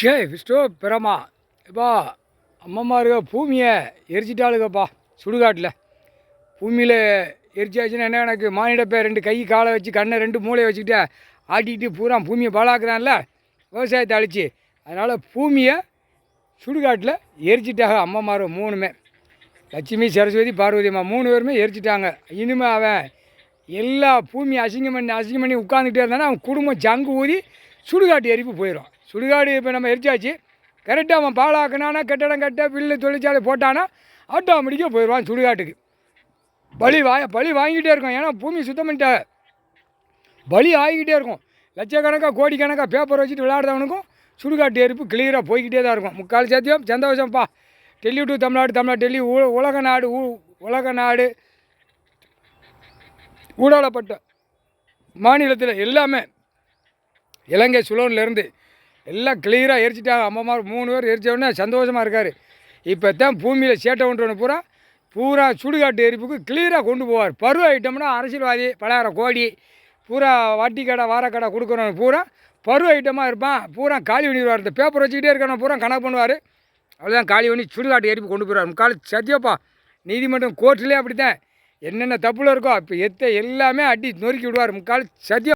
விஷ்ணு பிரமா எப்பா அம்மம்மாருக பூமியை எரிச்சிட்டாளுங்கப்பா சுடுகாட்டில். பூமியில் எரிச்சாச்சுன்னா என்ன, எனக்கு மானிடப்பை 2 கை காலை வச்சு கண்ணை 2 மூளையை வச்சுக்கிட்டு ஆட்டிக்கிட்டு பூரா பூமியை பாழாக்குறான்ல, விவசாயத்தை அழிச்சு. அதனால் பூமியை சுடுகாட்டில் எரிச்சிட்டாங்க அம்மம்மாரு 3மே. லட்சுமி, சரஸ்வதி, பார்வதி அம்மா 3 பேருமே எரிச்சிட்டாங்க. இனிமேல் அவன் எல்லா பூமியை அசிங்கம் பண்ணி உட்காந்துக்கிட்டே இருந்தானா அவன் குடும்பம் ஜங்கு ஊதி சுடுகாட்டு எரிப்பு போயிடும். சுடுகாடு இப்போ நம்ம எரிச்சாச்சு, கரெக்டாக அவன் பாழாக்கினானா, கட்டடம் கட்ட பில்லு தொழிற்சாலை போட்டானா ஆட்டோமேட்டிக்காக போயிடுவான் சுடுகாட்டுக்கு. பலி வாங்கிட்டே இருக்கும். ஏன்னா பூமி சுத்தம் பண்ணிட்டாங்க, பலி ஆகிக்கிட்டே இருக்கும். லட்சக்கணக்காக கோடிக்கணக்காக பேப்பர் வச்சுட்டு விளையாடுறவனுக்கும் சுடுகாட்டு எரிப்பு கிளியராக போய்கிட்டே தான் இருக்கும். முக்கால் சத்தியம் சந்தோஷம்ப்பா. டெல்லி டு தமிழ்நாடு, டெல்லி உலக நாடு ஊடாடப்பட்ட மாநிலத்தில் எல்லாமே இலங்கை சுலோன்லேருந்து எல்லாம் கிளியராக எரிச்சிட்டாங்க. அம்மம்மார் 3 பேர் எரிச்சோடனே சந்தோஷமாக இருக்கார். இப்போ தான் பூமியில் சேட்டை ஒன்று பூரா சுடுகாட்டு எரிப்புக்கு கிளியராக கொண்டு போவார். பருவ ஐட்டம்னா அரசியல்வாதி, பலாயிரம் கோடி பூரா வட்டி கடை வாரக்கடை கொடுக்குறவங்க பூரா பருவ ஐட்டமாக இருப்பான். பூரா காலி பண்ணிடுவார். இந்த பேப்பர் வச்சுக்கிட்டே இருக்கணும் பூரா கணக்கு பண்ணுவார். அவ்வளோதான், காலி பண்ணி சுடுகாட்டு எரிப்பு கொண்டு போயிடுவார். முக்கால் சத்தியப்பா. நீதிமன்றம் கோர்ட்லேயே அப்படி தான் என்னென்ன தப்புல இருக்கோ இப்போ எல்லாமே அடி நொறுக்கி விடுவார். முக்கால் சத்தியம்.